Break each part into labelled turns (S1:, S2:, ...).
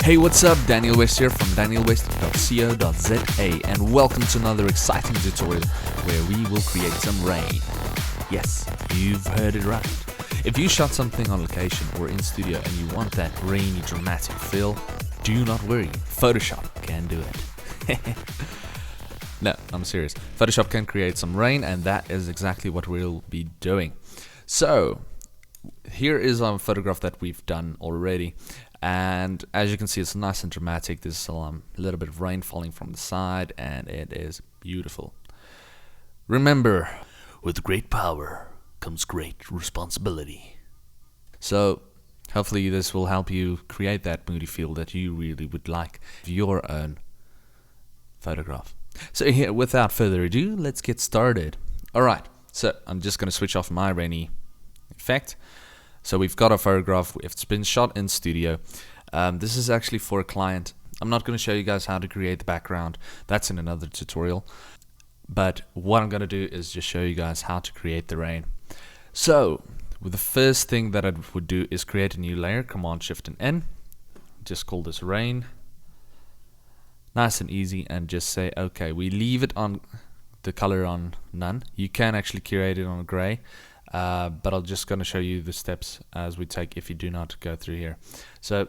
S1: Hey, what's up? Daniel West here from danielwest.co.za, and welcome to another exciting tutorial where we will create some rain. Yes, you've heard it right. If you shot something on location or in studio and you want that rainy dramatic feel, do not worry, Photoshop can do it. No, I'm serious. Photoshop can create some rain, and that is exactly what we'll be doing. So, here is our photograph that we've done already. And as you can see, it's nice and dramatic. There's a little bit of rain falling from the side, and it is beautiful. Remember, with great power comes great responsibility. So, hopefully this will help you create that moody feel that you really would like for your own photograph. So here, without further ado, let's get started. Alright, so I'm just going to switch off my rainy effect. So we've got a photograph, it's been shot in studio. This is actually for a client. I'm not going to show you guys how to create the background, that's in another tutorial. But what I'm going to do is just show you guys how to create the rain. So, the first thing that I would do is create a new layer, Command Shift and N. Just call this rain. Nice and easy, and just say, okay, we leave it on the color on none. You can actually create it on gray. But I'm just going to show you the steps as we take if you do not go through here. So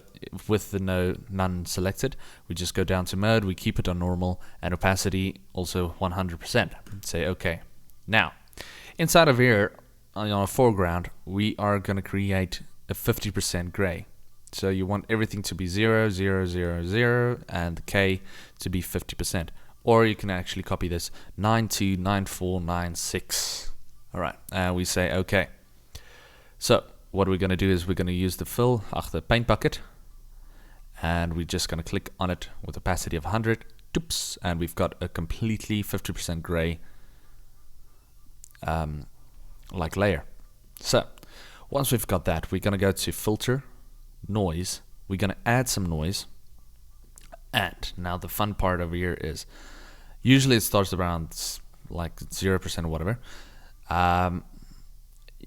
S1: with the none selected, we just go down to mode, we keep it on normal, and opacity also 100%. Say OK. Now, inside of here, on our foreground, we are going to create a 50% gray. So you want everything to be 0, 0, 0, 0, and the K to be 50%. Or you can actually copy this 929496. Alright, and we say OK. So what we're going to do is we're going to use the fill, the paint bucket, and we're just going to click on it with opacity of 100. Oops, and we've got a completely 50% gray like layer. So once we've got that, we're going to go to filter, noise. We're going to add some noise. And now the fun part over here is usually it starts around like 0% or whatever.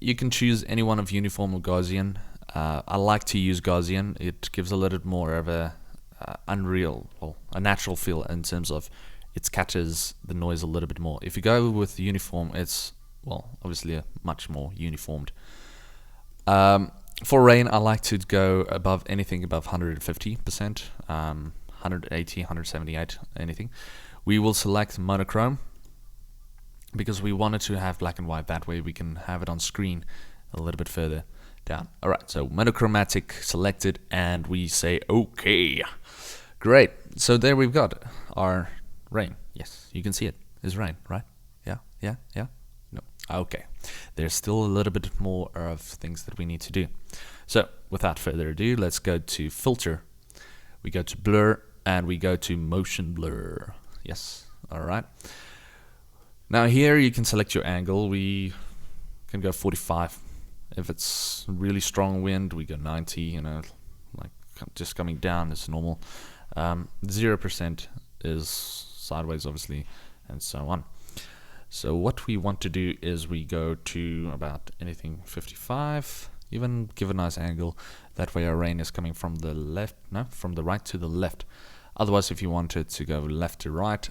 S1: You can choose any one of uniform or Gaussian. I like to use Gaussian. It gives a little bit more of a a natural feel in terms of it catches the noise a little bit more. If you go with uniform, it's obviously much more uniformed. For rain, I like to go above anything above 150%, 180, 178, anything. We will select monochrome, because we wanted to have black and white, that way we can have it on screen a little bit further down. Alright, so monochromatic selected, and we say OK. Great, so there we've got our rain. Yes, you can see it. It's rain, right? Yeah? No. Okay, there's still a little bit more of things that we need to do. So, without further ado, let's go to filter. We go to blur, and we go to motion blur. Yes, alright. Now here you can select your angle. We can go 45. If it's really strong wind, we go 90, like just coming down is normal. 0% is sideways, obviously, and so on. So what we want to do is we go to about anything 55, even give a nice angle. That way our rain is coming from the from the right to the left. Otherwise, if you wanted to go left to right,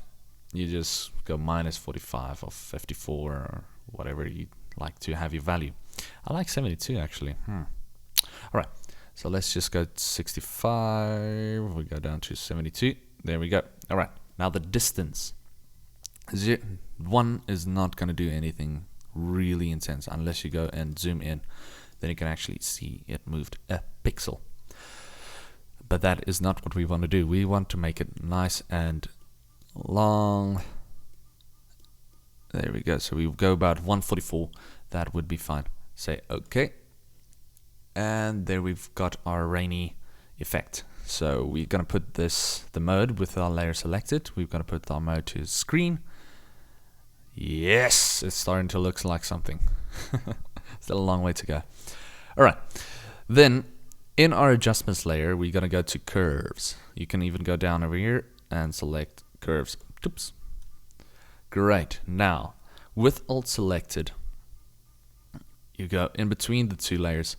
S1: you just go minus 45 or 54 or whatever you like to have your value. I like 72 actually. Alright, so let's just go to 65. We go down to 72. There we go. Alright, now the distance. 1 is not going to do anything really intense unless you go and zoom in. Then you can actually see it moved a pixel. But that is not what we want to do. We want to make it nice and long. There we go. So we go about 144. That would be fine. Say OK, and there we've got our rainy effect. So we're gonna put the mode with our layer selected. We're gonna put our mode to screen. Yes, it's starting to look like something. Still a long way to go. Alright, then in our adjustments layer, we're gonna go to curves. You can even go down over here and select curves. Oops. Great. Now, with Alt selected, you go in between the two layers,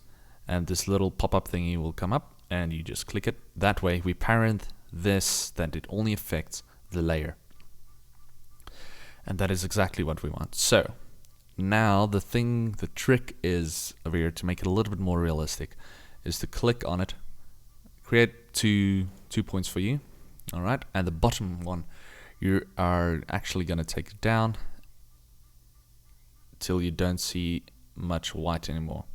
S1: and this little pop-up thingy will come up, and you just click it. That way we parent this, that it only affects the layer. And that is exactly what we want. So now the trick is over here to make it a little bit more realistic is to click on it, create two points for you. All right, and the bottom one, you are actually going to take it down till you don't see much white anymore.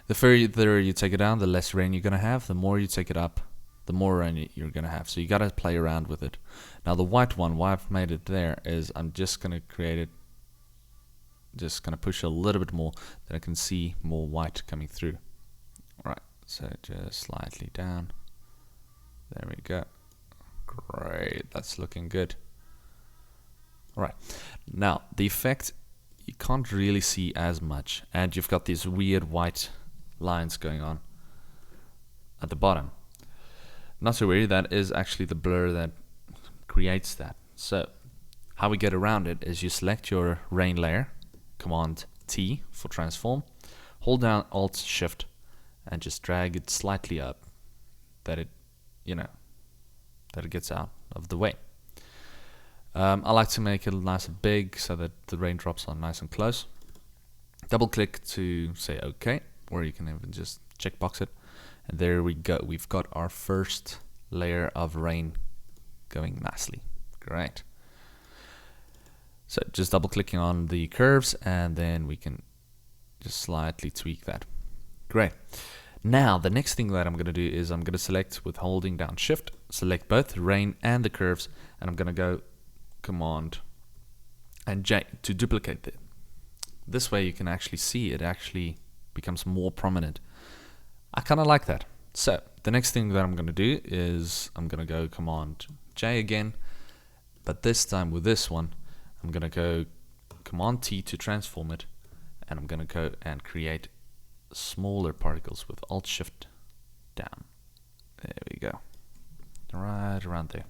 S1: The further you take it down, the less rain you're going to have. The more you take it up, the more rain you're going to have. So you got to play around with it. Now the white one, why I've made it there is I'm just going to create it, just going to push a little bit more that I can see more white coming through. All right, so just slightly down. There we go. Great, that's looking good. All right, now the effect you can't really see as much, and you've got these weird white lines going on at the bottom. Not to worry, that is actually the blur that creates that. So how we get around it is you select your rain layer, Command T for transform, hold down Alt Shift, and just drag it slightly up that it, that it gets out of the way. I like to make it nice and big so that the raindrops are nice and close. Double click to say OK, or you can even just checkbox it. And there we go. We've got our first layer of rain going nicely. Great. So just double clicking on the curves and then we can just slightly tweak that. Great. Now the next thing that I'm going to do is I'm going to select with holding down Shift, select both the rain and the curves, and I'm going to go Command and J to duplicate it. This way you can actually see it actually becomes more prominent. I kind of like that. So the next thing that I'm going to do is I'm going to go Command J again, but this time with this one I'm going to go Command T to transform it, and I'm going to go and create smaller particles with Alt Shift down. There we go. Right around there.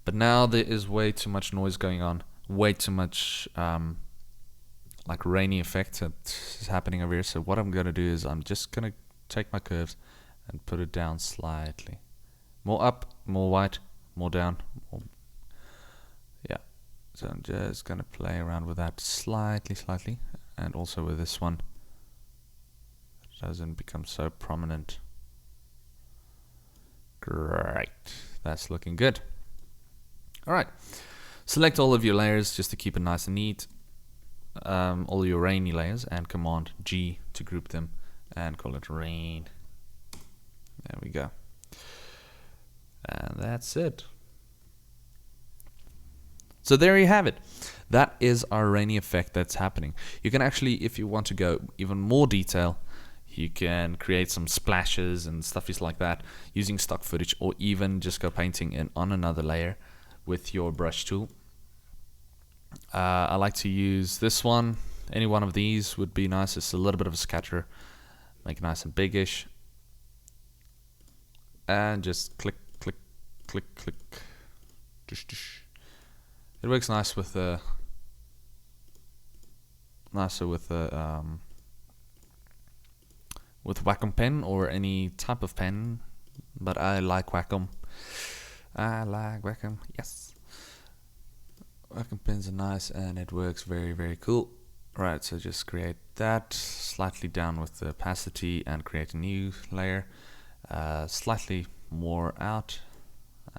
S1: But now there is way too much noise going on, way too much like rainy effect that is happening over here. So what I'm going to do is I'm just going to take my curves and put it down slightly. More up, more white, more down. More. Yeah. So I'm just going to play around with that slightly, and also with this one. It doesn't become so prominent. Great. That's looking good. Alright. Select all of your layers just to keep it nice and neat. All your rainy layers, and Command G to group them and call it rain. There we go. And that's it. So there you have it. That is our rainy effect that's happening. You can actually, if you want to go even more detail, you can create some splashes and stuffies like that using stock footage, or even just go painting in on another layer with your brush tool. I like to use this one. Any one of these would be nice. It's a little bit of a scatter. Make it nice and biggish. And just click, click, click, click. Dush, dush. It works nice with the with Wacom pen or any type of pen, but I like Wacom. I like Wacom, yes. Wacom pens are nice and it works very, very cool. Right, so just create that, slightly down with the opacity and create a new layer, slightly more out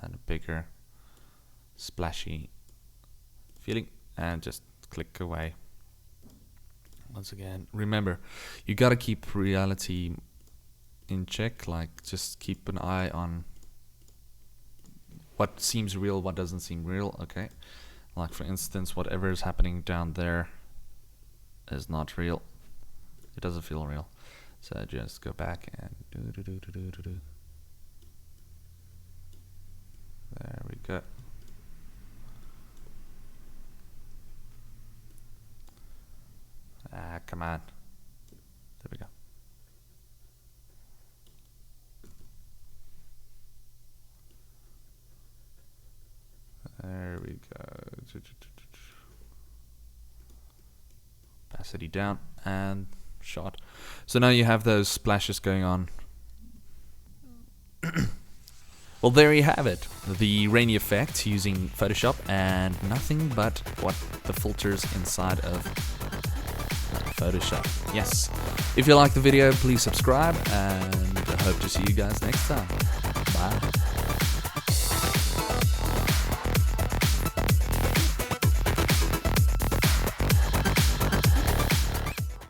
S1: and a bigger splashy feeling, and just click away. Once again, remember, you gotta keep reality in check, like just keep an eye on what seems real, what doesn't seem real, okay? Like for instance, whatever is happening down there is not real. It doesn't feel real. So just go back and do. There we go. Ah, come on. There we go. There we go. Opacity down and shot. So now you have those splashes going on Well, there you have it. The rainy effect using Photoshop and nothing but what the filters inside of Photoshop. Yes. If you like the video, please subscribe, and I hope to see you guys next time. Bye.